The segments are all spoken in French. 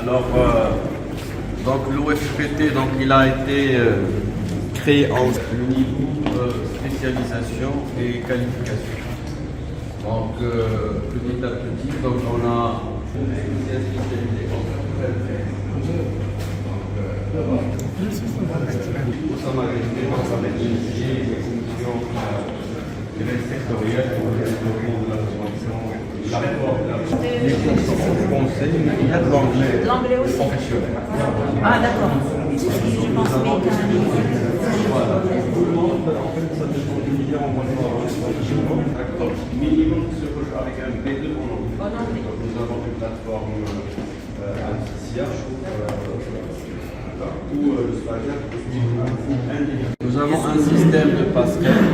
Alors, donc l'OFPT, donc il a été créé en le niveau spécialisation et qualification. Donc petit à petit, donc on a sectorielle pour le développement de la formation. Les cours en français, mais il y a de l'anglais. L'anglais aussi. Professionnel. Ah d'accord. Je pense Voilà. Tout le monde, en fait, ça dépend du milieu en minimum se couche avec un B2 en anglais. Nous avons une plateforme Anticia où le stagiaire peut suivre un cours individuel. Nous avons un système de passerelle.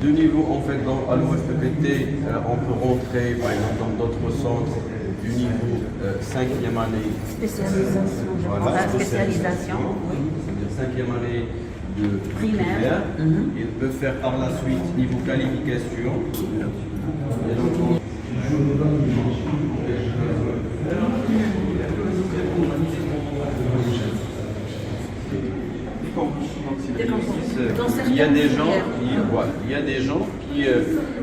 De niveau, en fait, à l'OFPT, on peut rentrer, par exemple, dans d'autres centres du niveau 5e année. Spécialisation. Voilà, Spécialisation. C'est-à-dire 5e année de primaire. Il peut faire par la suite niveau qualification. Et donc, il y a des gens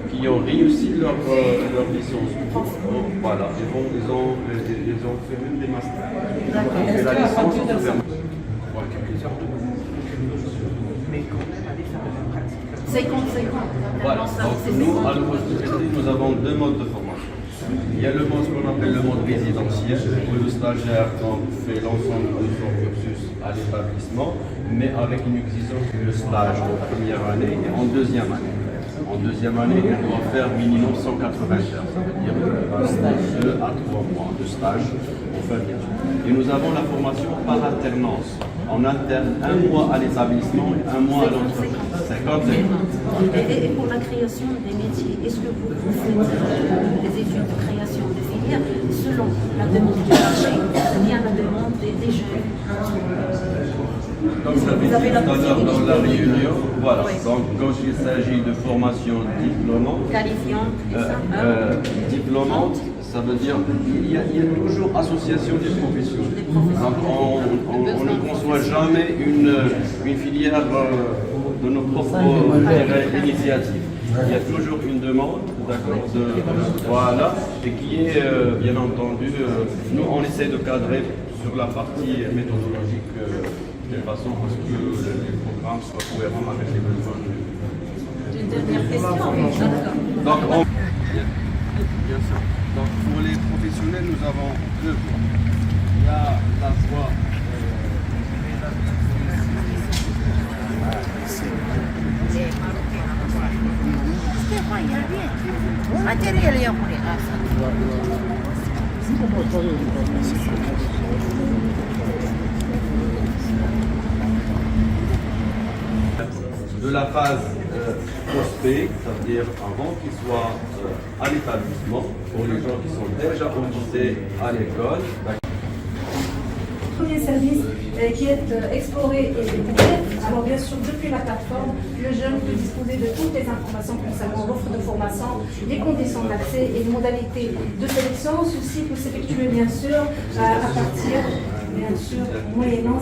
qui ont réussi leur licence. Voilà, ils ont fait même des masters. Et la licence, on peut faire. C'est quand voilà. Donc nous, à l'OFPT, nous avons deux modes de formation. Il y a le mode qu'on appelle le mode résidentiel, où le stagiaire fait l'ensemble de son cursus à l'établissement, mais avec une exigence de stage en première année et en deuxième année. En deuxième année, il doit faire minimum 180 heures, ça veut dire 2 à 3 mois de stage pour faire bien. Et nous avons la formation par alternance. En interne, 1 mois à l'établissement et 1 mois à l'entreprise. 50 Et pour la création des métiers, est-ce que vous faites des études de création de filières selon la demande du marché ou bien la demande des jeunes? Comme vous avez dit tout à l'heure dans la réunion, voilà. Oui. Donc quand il s'agit de formation diplômante, qualifiante, diplômante, ça veut dire qu'il y a toujours association des professions. Donc on ne conçoit jamais une filière de nos propres initiatives. Il y a toujours une demande, d'accord, voilà, et qui est bien entendu, nous on essaie de cadrer sur la partie méthodologique de façon à ce que les programmes soient cohérents avec les besoins. Une dernière question. Donc, bien sûr. Donc, pour les professionnels, nous avons deux voies. Il y a la voie de la phase prospect, c'est-à-dire avant qu'ils soient à l'établissement, pour les gens qui sont déjà au lycée, à l'école. Premier service qui est exploré et découvert. Alors bien sûr, depuis la plateforme, le jeune peut disposer de toutes les informations concernant l'offre de formation, les conditions d'accès et les modalités de sélection. Ceci peut s'effectuer bien sûr à partir, bien sûr, moyennant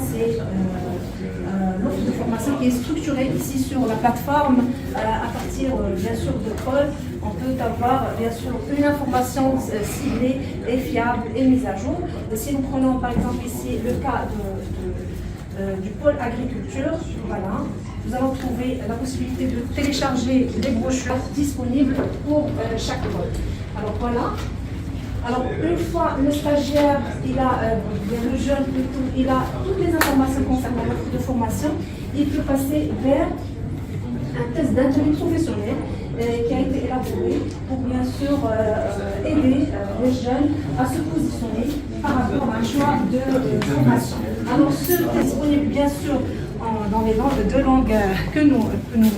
l'offre de formation qui est structurée ici sur la plateforme à partir bien sûr de Paul. On peut avoir bien sûr une information ciblée et fiable et mise à jour. Si nous prenons par exemple ici le cas du pôle agriculture, voilà, nous allons trouver la possibilité de télécharger les brochures disponibles pour chaque pôle. Alors voilà. Alors, une fois le stagiaire, le jeune plutôt, il a toutes les informations concernant l'offre de formation, il peut passer vers un test d'intérêt professionnel qui a été élaboré pour bien sûr aider les jeunes à se positionner par rapport à un choix de formation. Alors, ce est disponible bien sûr dans les deux langues que nous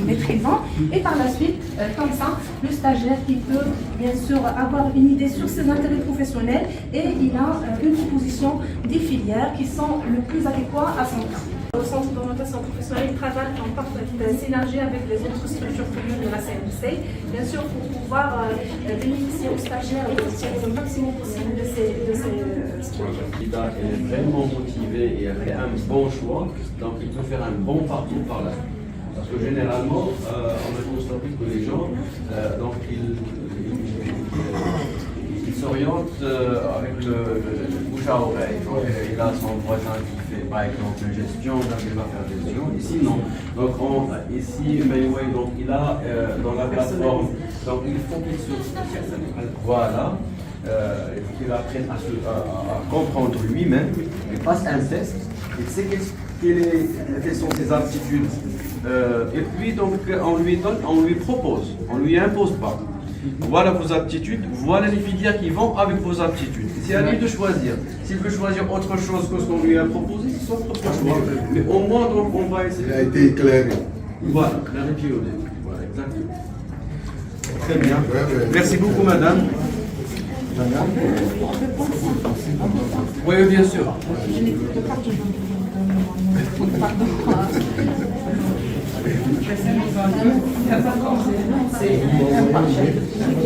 maîtrisons. Et par la suite, comme ça, le stagiaire qui peut bien sûr avoir une idée sur ses intérêts professionnels et il a une proposition des filières qui sont le plus adéquats à son cas. Au centre d'orientation professionnelle, il travaille en parfaite synergie avec les autres structures communes de la CNC, bien sûr pour pouvoir bénéficier aux stagiaires et tirer le maximum possible de ces structures. candidat est vraiment motivé et a fait un bon choix, donc il peut faire un bon parcours par là. Parce que généralement, on a constaté que les gens, donc ils s'orientent avec le bouche à oreille. Donc, il a son voisin qui fait par exemple une gestion, donc il va faire des gestions. Ici non. Donc ici, Mayway, donc il a dans la plateforme, donc il faut qu'il se voilà. Il faut qu'il apprenne à comprendre lui-même, il passe un test, il sait quelles sont ses aptitudes. Et puis donc on lui donne, on lui propose, on lui impose pas. Voilà vos aptitudes, voilà les filières qui vont avec vos aptitudes. C'est à lui de choisir. S'il veut choisir autre chose que ce qu'on lui a proposé, c'est son propre choix. Mais au moins donc on va essayer. Il a été éclairé. Voilà, clarifié au début. Voilà, exactement. Très bien. Merci beaucoup, madame. Oui, bien sûr. Je n'écoute pas toujours.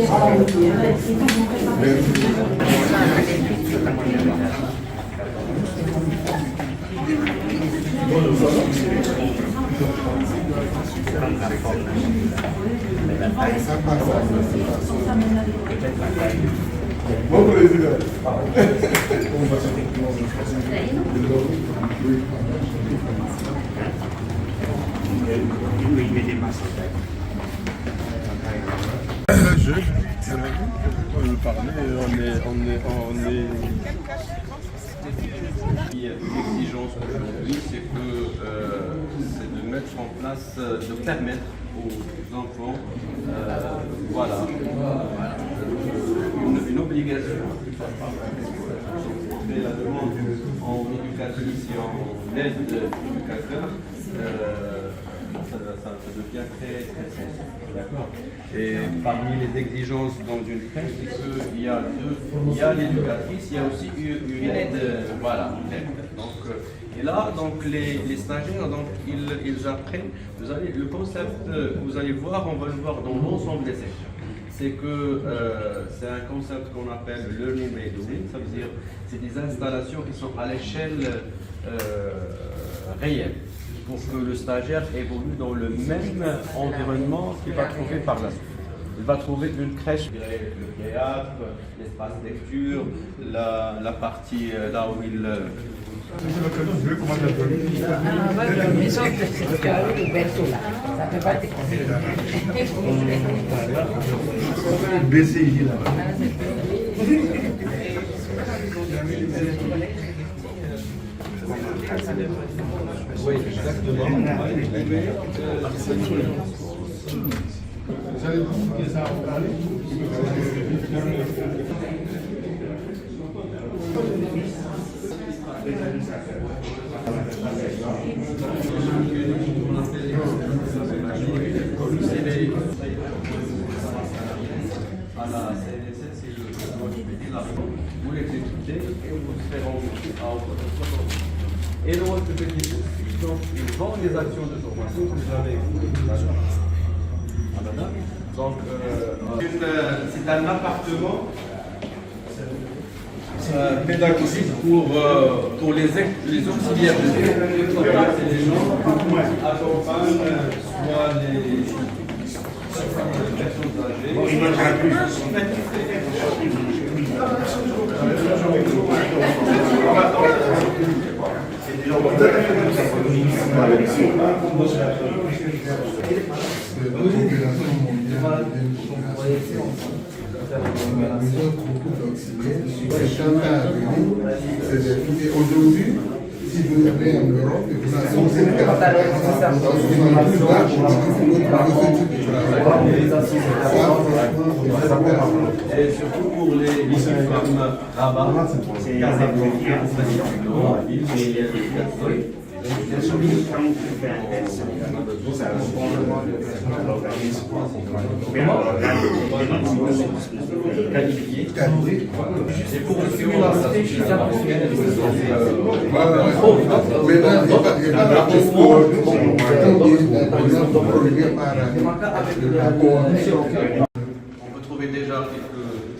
Pardon. Bon président. Jeune, on veut parler, on est... L'exigence aujourd'hui, c'est de mettre en place, de permettre aux enfants, voilà, une obligation. On fait la demande en éducatrice et en aide d'éducateur. Ça devient très sensible. D'accord. Et parmi les exigences dans une crèche, c'est qu'il y a l'éducatrice, il y a aussi une aide, voilà, une aide. Donc, et là, donc les stagiaires, donc ils apprennent. Le concept, vous allez voir, on va le voir dans l'ensemble des sections. C'est que c'est un concept qu'on appelle learning by doing. Ça veut dire c'est des installations qui sont à l'échelle réelle, pour que le stagiaire évolue dans le même environnement qu'il va trouver par la suite. Il va trouver une crèche, le théâtre, l'espace lecture, la partie là où il... BCI là. Oui, exactement. Vous allez expliquer ça en parler? À la CNSS, c'est vous l'exécutez et vous le faites renvoyer à autre chose. Et le rôle de petit donc ils vendent les actions de formation que vous avez donc c'est un appartement pédagogique pour les auxiliaires de vie. C'est les gens qui accompagnent soit les personnes âgées. Aujourd'hui, si vous allez en Europe et vous avez et surtout pour les villes comme Rabat, c'est pour le on peut trouver déjà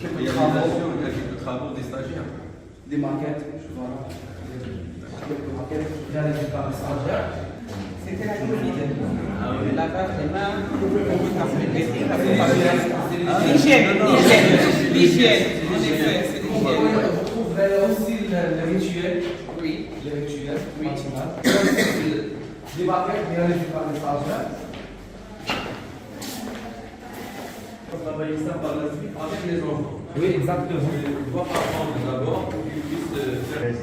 quelques réalisations, quelques travaux des stagiaires. des maquettes, voilà. Quelques maquettes réalisées par les stagiaires. C'était la Covid. Là-bas, l'hygiène, en effet, c'est l'hygiène. On trouve aussi le rituel, oui, le rituel, oui, des maquettes réalisées par les stagiaires. On travaille ça par la suite avec les enfants. Oui, exactement. On va apprendre d'abord pour qu'ils puissent faire.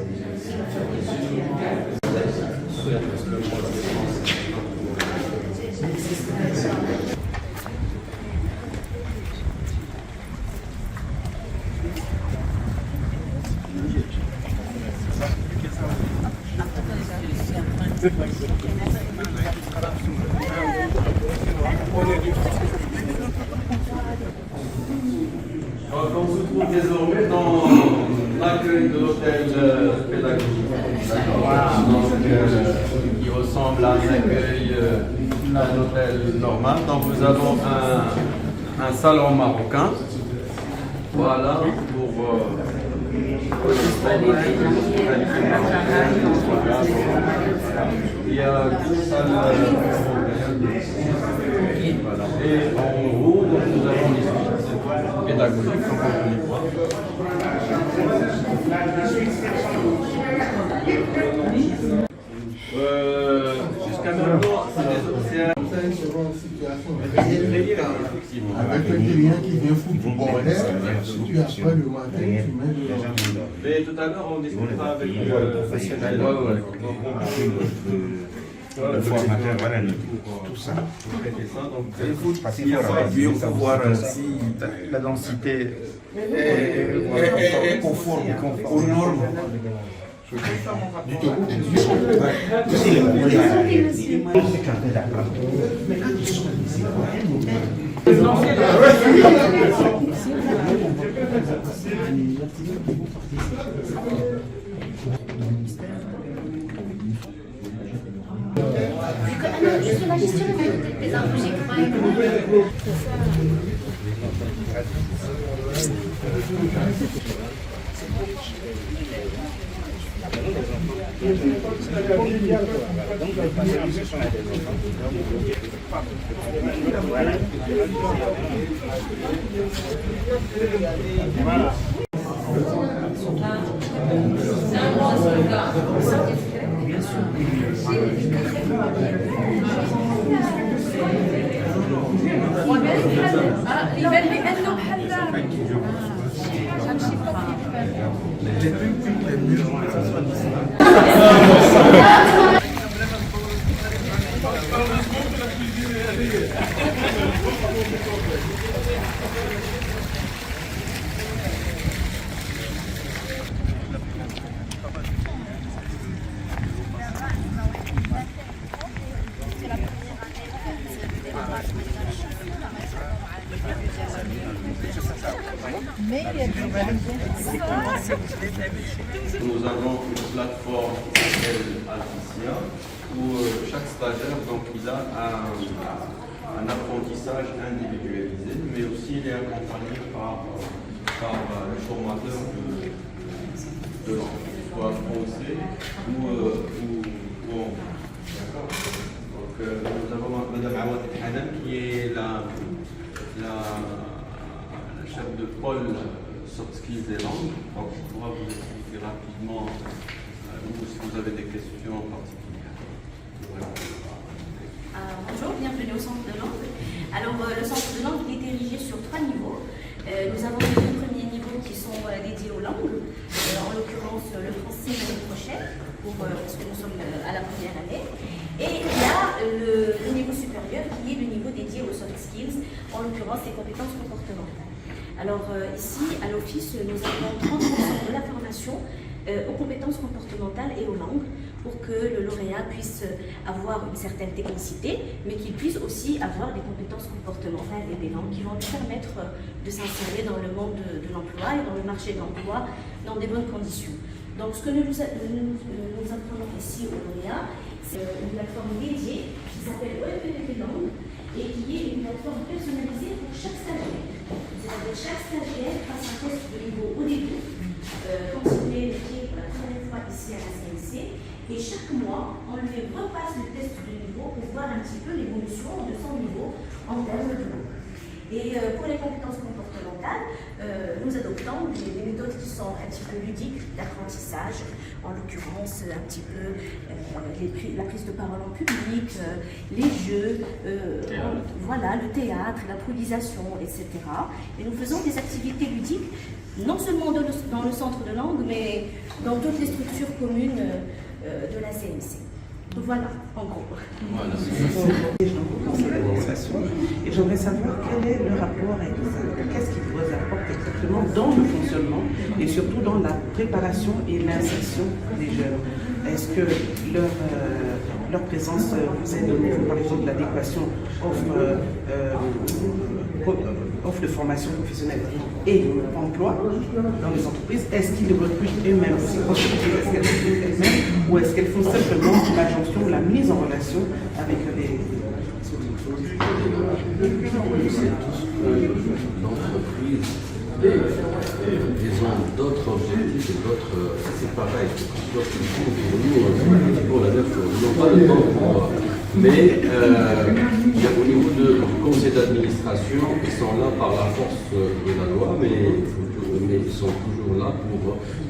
On se trouve désormais dans l'accueil de l'hôtel pédagogique, qui ressemble à un accueil d'un hôtel normal. Donc nous avons un salon marocain, voilà, pour il y a une salle voilà. Et en haut, donc, nous avons les suites pédagogiques, comme on peut les voir. Jusqu'à maintenant, c'est une seconde situation. effectivement. Avec le client qui vient foutre du bordel, tu as pas le matin, tu mets de Mais tout à l'heure, on discutera avec le professionnel. Le formateur, voilà, tout ça. Donc, Il faut voir si la densité est conforme aux normes. Je suis la gestionnaire des enregistrements. Nous avons une plateforme qui s'appelle Alticia où chaque stagiaire donc, il a un apprentissage individualisé, mais aussi il est accompagné par le formateur de langue, soit français ou anglais. D'accord. Donc nous avons Mme Awad Hanan qui est la chef de pôle soft skills et langues. Donc je pourrais vous expliquer rapidement ou si vous avez des questions particulières. Bonjour, bienvenue au centre de langue. Alors le centre de langue est érigé sur 3 niveaux. Nous avons les 2 premiers niveaux qui sont dédiés aux langues, en l'occurrence le français l'année prochaine, parce que nous sommes à la première année. Et il y a le niveau supérieur qui est le niveau dédié aux soft skills, en l'occurrence les compétences comportementales. Alors ici, à l'office, nous avons 30% de la formation aux compétences comportementales et aux langues pour que le lauréat puisse avoir une certaine technicité, mais qu'il puisse aussi avoir des compétences comportementales et des langues qui vont lui permettre de s'insérer dans le monde de l'emploi et dans le marché de l'emploi dans des bonnes conditions. Donc ce que nous apprenons ici aux lauréats, c'est une plateforme dédiée qui s'appelle OEPP Langue et qui est une plateforme personnalisée pour chaque stagiaire. C'est-à-dire chaque stagiaire passe un test de niveau au début continuer l'équipe pour la première fois ici à la CNC. Et chaque mois, on lui repasse le test de niveau pour voir un petit peu l'évolution de son niveau en termes de mots. Et pour les compétences comportementales, nous adoptons des méthodes qui sont un petit peu ludiques d'apprentissage, en l'occurrence un petit peu la prise de parole en public, les jeux, voilà, le théâtre, l'improvisation, etc. Et nous faisons des activités ludiques, non seulement dans le centre de langue, mais dans toutes les structures communes de la CNC. Voilà, en gros. Voilà. Et j'aimerais savoir quel est le rapport avec ça. Qu'est-ce qui vous apporte exactement dans le fonctionnement et surtout dans la préparation et l'insertion des jeunes. Est-ce que leur présence vous aide au niveau, par exemple, de l'adéquation offre de formation professionnelle et emploi dans les entreprises? Est-ce qu'ils recrutent eux-mêmes, est-ce qu'elles recrutent elles-mêmes, ou est-ce qu'elles font simplement la jonction, la mise en relation avec les l'entreprise ils ont d'autres objectifs et d'autres. C'est pareil, pour la même chose. Ils n'ont pas le temps pour. Mais au niveau du conseil d'administration, ils sont là par la force de la loi, mais ils sont toujours là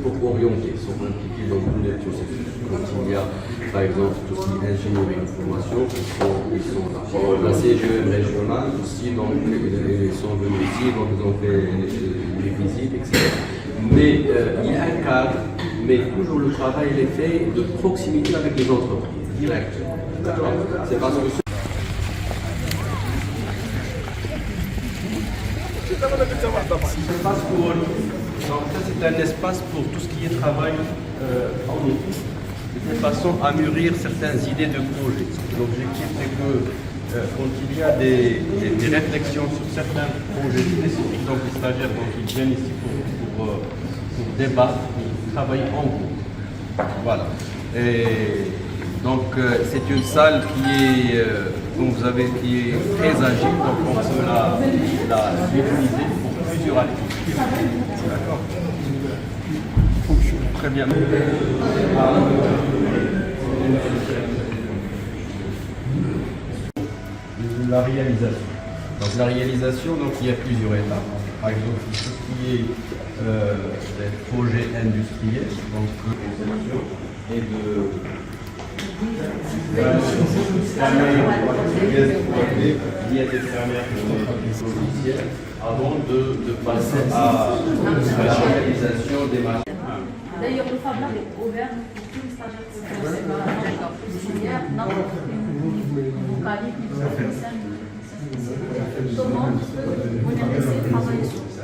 pour orienter. Ils sont impliqués dans tous les processus. Quand il y a, par exemple, tout ce qui est ingénierie d'information, ils sont là. La CGE régionale aussi, donc ils sont venus ici, donc ils ont fait les visites, etc. Mais il y a un cadre, mais toujours le travail est fait de proximité avec les entreprises, direct. C'est parce que c'est un espace pour tout ce qui est travail en équipe, de façon à mûrir certaines idées de projet. L'objectif, c'est que quand il y a des réflexions sur certains projets spécifiques, donc les stagiaires, ils viennent ici pour débattre, pour travailler en groupe. Voilà. Et donc c'est une salle qui est, comme vous avez, qui est très agile, donc on peut la utiliser pour plusieurs activités. D'accord. Fonctionne très bien. La réalisation. Donc la réalisation, donc il y a plusieurs étapes. Par exemple, tout ce qui est des projets industriels, donc et de avant de passer à la réalisation des machines. D'ailleurs, le Fab Lab est ouvert pour tous les stagiaires vocaliques, tout le monde peut laisser travailler sur ça.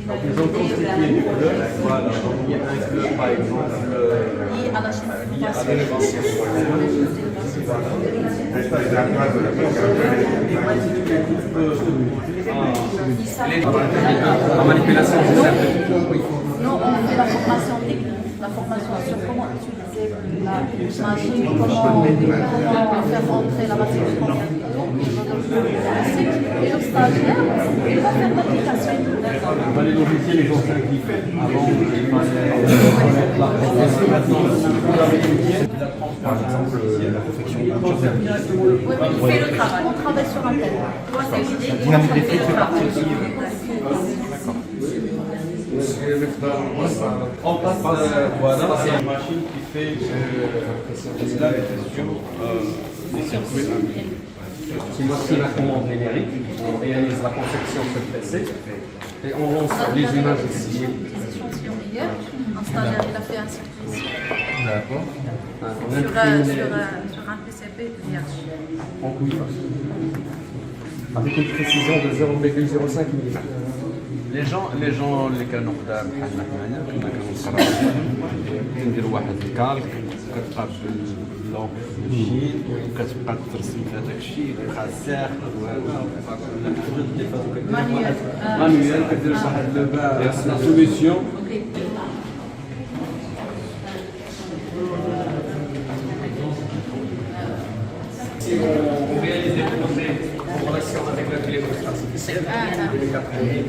Ils ont constitué du club, voilà, donc il y a un club par exemple lié à la en manipulation, c'est ça. Nous, on fait la formation technique, la formation sur comment utiliser la machine, comment faire rentrer la matière première et le stagiaire, il va faire l'application. Les logiciels, ils ont simplifié. Avant, il fallait la par exemple, la confection de Oui, mais il fait le travail. On travaille sur un tel. Toi, c'est l'idée. La dynamique des prix fait partie aussi. On passe, voilà, c'est une machine qui fait la question des circuits. C'est aussi la commande numérique, on réalise la conception sur le PC et on lance les images ici. Hier, un stagiaire, il a fait un circuit ici. D'accord. Sur un PCB vierge. Avec une précision de 0,05 mm. Les gens اللي كانوا قدام بحالنا حنايا كنا كنصراو كنديروا واحد الكالك كتبقى باللوك الشيت وكتبقى ترسم في هذاك الشيء كتبقى الساخر مانيوال كدير واحد لا سوليسيون. On réalise des projets en relation avec l'intelligence artificielle depuis les 4 années.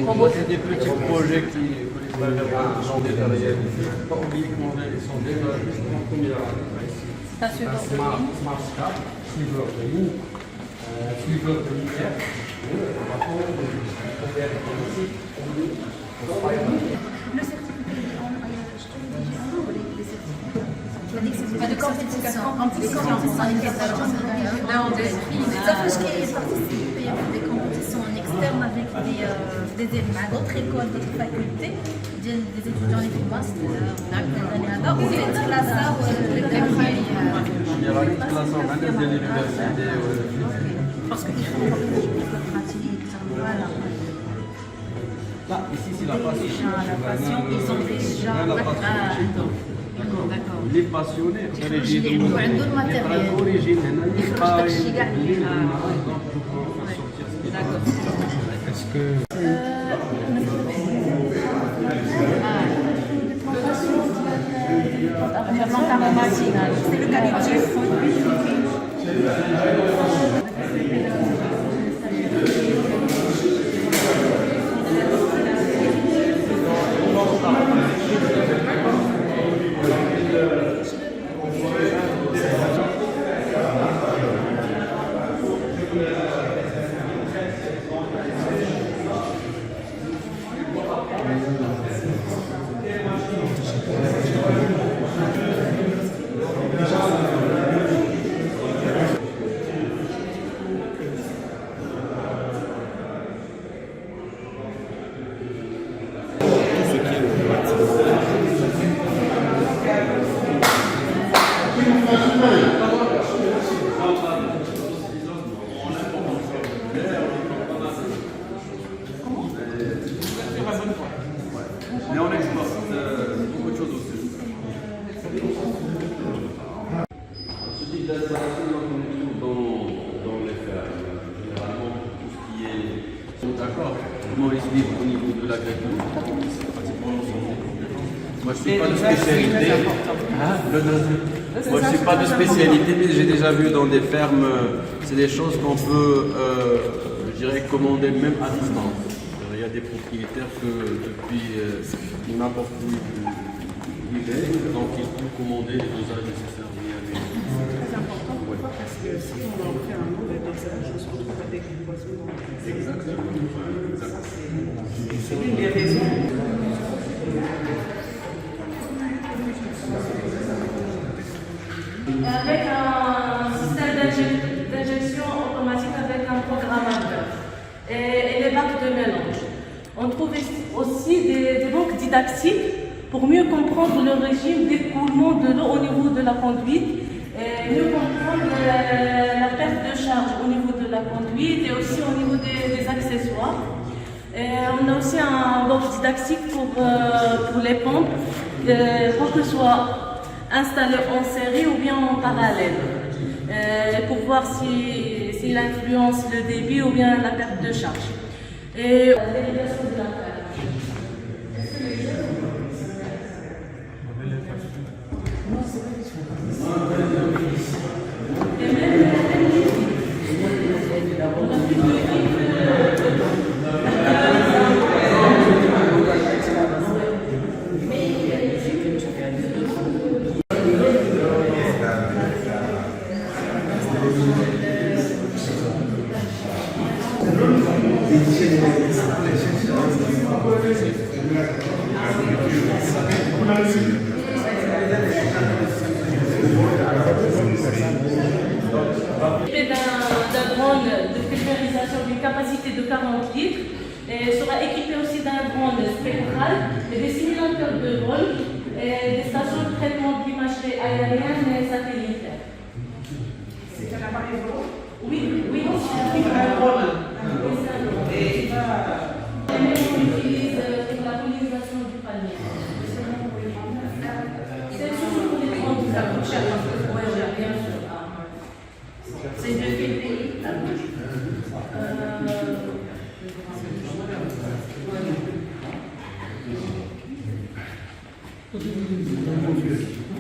On voit des petits projets qui sont déjà réalisés. Pas uniquement ils sont déjà en première année. Ça se voit. Smart Scar, suiveur de ligne, suiveur de lumière. Le certificat, je te l'ai dit, on ouvre les certificats. Tu m'as dit que c'est pas de compétition. Sauf que j'ai participé à des compétitions externes avec des éléments d'autres écoles, d'autres facultés, des étudiants et des masters. Parce qu'il faut la pratique, voilà. Là, ici, c'est la passion. La passion, ils ont déjà. D'accord. Les passionnés, عندهم matériel. l'origine, D'accord. Est-ce que C'est le qualifié. Mais on exporte beaucoup de choses aussi. Ce type d'installation, on est toujours dans les fermes. Généralement, tout ce qui est. D'accord. Comment explique au niveau de l'agriculture? Pratiquement l'ensemble. Moi, je ne suis pas de spécialité. Moi, je ne suis pas de spécialité, mais j'ai déjà vu dans des fermes, c'est des choses qu'on peut, je dirais, commander même à distance. Il y a des propriétaires que depuis n'importe où ils vivent, donc ils peuvent commander les dosages nécessaires. C'est important parce que si on en fait un mauvais dosage, on se retrouve avec des poisons dans le. Exactement. C'est l'une des raisons. Avec un système d'injection automatique avec un programmateur et les bacs de mélange. On trouve aussi des banques didactiques pour mieux comprendre le régime d'écoulement de l'eau au niveau de la conduite, et mieux comprendre la perte de charge au niveau de la conduite et aussi au niveau des accessoires. Et on a aussi un banque didactique pour les pompes, pour que ce soit installé en série ou bien en parallèle, pour voir s'il influence le débit ou bien la perte de charge. Et la dérivation de la perte. Et même on a plus de d'un drone de pulvérisation d'une capacité de 40 litres et sera équipé aussi d'un drone spectral et des simulateurs de vol et des stations de traitement d'imagerie aérienne et satellitaire. C'est un appareil volant? Oui, C'est un drone. Et même on utilise pour la pollinisation du palmier. C'est surtout pour les grandes, ça coûte cher parce que bien sûr. C'est de quel pays?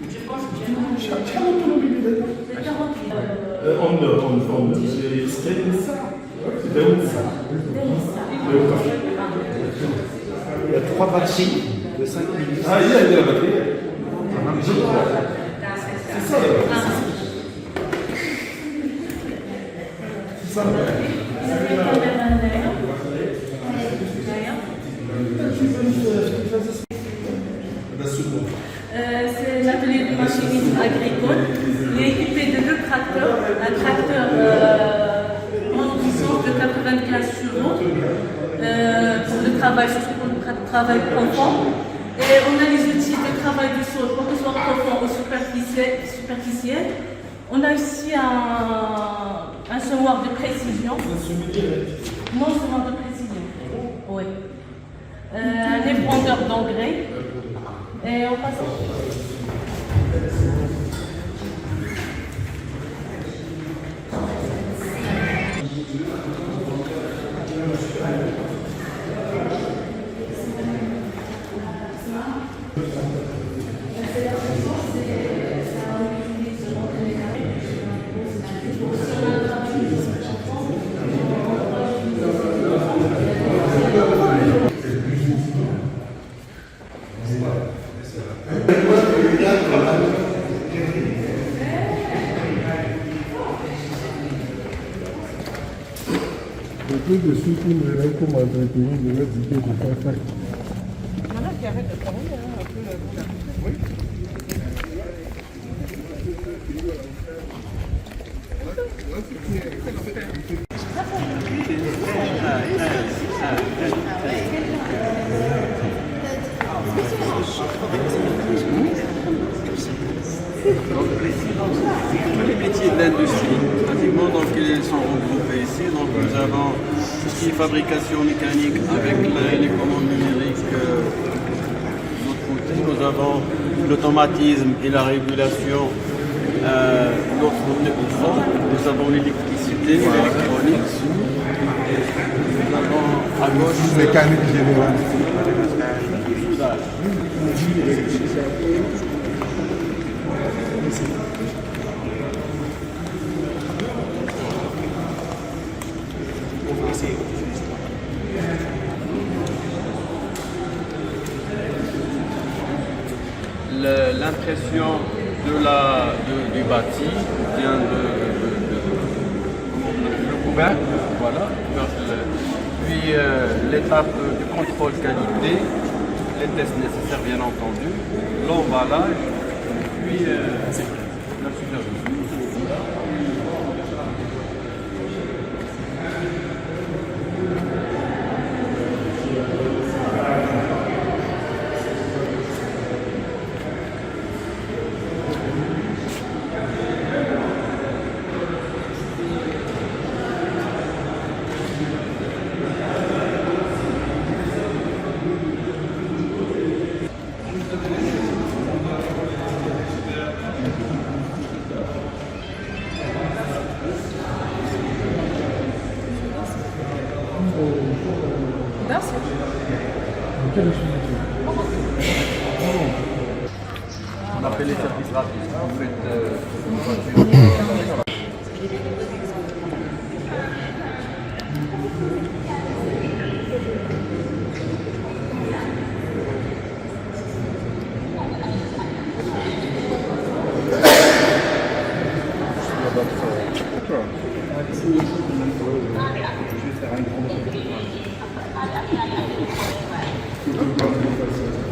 Je pense que c'est 40 il y a 3 batteries 5 minutes. Ah, il y a la batterie. C'est ça, c'est ça. C'est l'atelier de machinisme agricole. Il est équipé de 2 tracteurs. Un tracteur en puissance de 95 chevaux pour le travail, surtout pour le travail profond. Et on a les outils de travail du sol, pour que ce soit profond ou superficiel. On a ici un semoir de précision. Non, semoir de précision. Oui. Un épandeur d'engrais. Et on passe Tout de suite, il me réveille pour m'entretenir de leur dire que je fais ça. Voilà, qui arrête de travailler un peu. Oui. Tous les métiers de l'industrie, pratiquement, donc ils sont regroupés ici. Donc nous avons tout ce qui est fabrication mécanique avec les commandes numériques de notre côté. Nous avons l'automatisme et la régulation de notre côté au fond. Nous avons l'électricité, l'électronique. Nous avons à gauche Mécanique générale. L'impression du bâti vient de le couvercle, voilà. Puis l'étape du contrôle qualité, les tests nécessaires bien entendu, l'emballage, puis la supervision. On appelle les services rapides. En fait,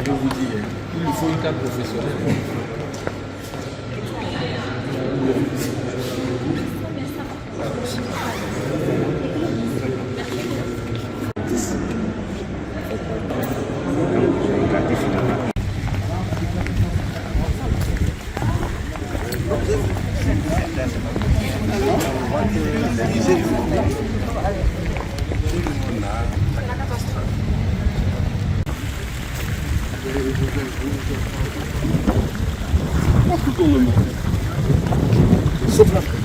Je vous dis, il faut un cadre professionnel. Partout dans le monde. Sauf l'Afrique.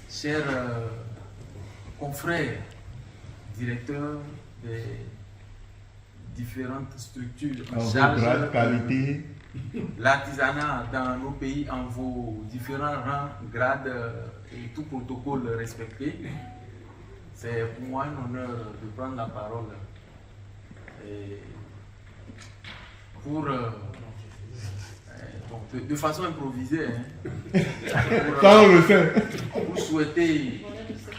Chers confrères, directeurs des différentes structures en charge qualité. l'artisanat dans nos pays en vos différents rangs, grades et tout protocole respecté, c'est pour moi un honneur de prendre la parole et pour de façon improvisée, pour souhaiter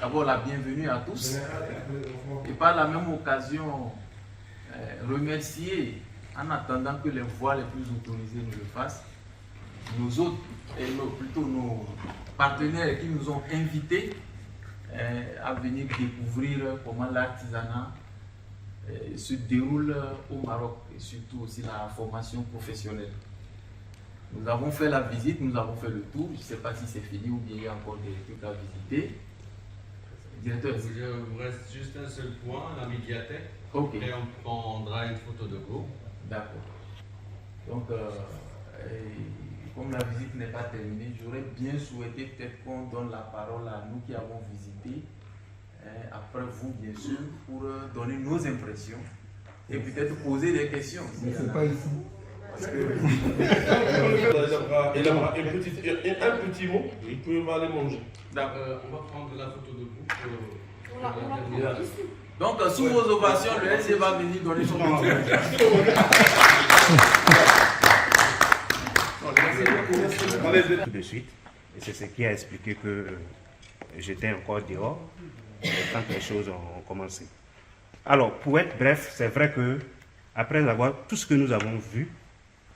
d'abord la bienvenue à tous et par la même occasion remercier, en attendant que les voix les plus autorisées nous le fassent, nos autres, et plutôt nos partenaires qui nous ont invités à venir découvrir comment l'artisanat se déroule au Maroc et surtout aussi la formation professionnelle. Nous avons fait la visite, nous avons fait le tour. Je ne sais pas si c'est fini ou bien il y a encore des trucs à visiter. Directeur. Il vous reste juste un seul point, la médiathèque. Ok. Et on prendra une photo de groupe. D'accord. Donc, comme la visite n'est pas terminée, j'aurais bien souhaité peut-être qu'on donne la parole à nous qui avons visité, après vous bien sûr, pour donner nos impressions et peut-être poser des questions. Mais c'est pas ici. Parce que... un petit mot, il peut aller manger. D'accord, on va prendre la photo de groupe. Donc, sous vos ovations, le LC va venir donner son petit. Tout de suite, et c'est ce qui a expliqué que j'étais encore dehors quand les choses ont commencé. Alors, pour être bref, c'est vrai que après avoir tout ce que nous avons vu,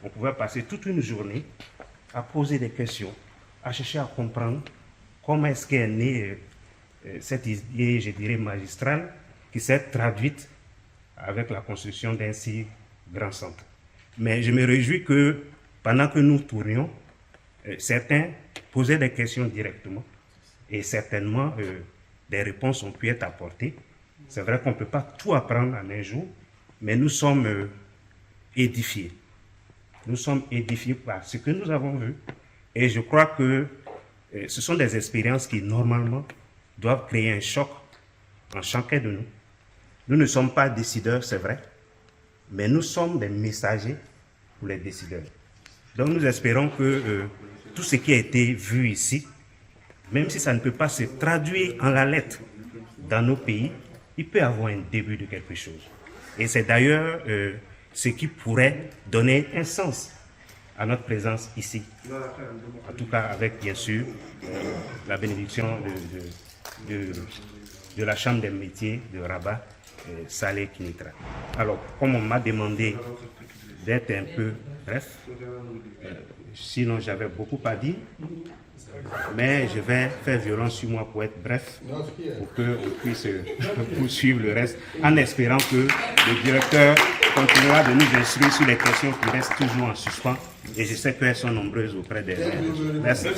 on pouvait passer toute une journée à poser des questions, à chercher à comprendre comment est-ce qu'est née cette idée, je dirais, magistrale, qui s'est traduite avec la construction d'un si grand centre. Mais je me réjouis que pendant que nous tournions, certains posaient des questions directement et certainement des réponses ont pu être apportées. C'est vrai qu'on ne peut pas tout apprendre en un jour, mais nous sommes édifiés. Nous sommes édifiés par ce que nous avons vu et je crois que ce sont des expériences qui normalement doivent créer un choc en chacun de nous. Nous ne sommes pas décideurs, c'est vrai, mais nous sommes des messagers pour les décideurs. Donc nous espérons que tout ce qui a été vu ici, même si ça ne peut pas se traduire en la lettre dans nos pays, il peut avoir un début de quelque chose. Et c'est d'ailleurs ce qui pourrait donner un sens à notre présence ici. En tout cas avec bien sûr la bénédiction de la Chambre des métiers de Rabat, Saleh Kinitra. Alors, comme on m'a demandé d'être un peu bref, sinon j'avais beaucoup à dire, mais je vais faire violence sur moi pour être bref, pour qu'on puisse poursuivre le reste, en espérant que le directeur continuera de nous instruire sur les questions qui restent toujours en suspens, et je sais qu'elles sont nombreuses auprès des maires. Merci.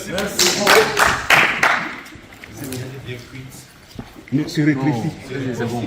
Monsieur le Président.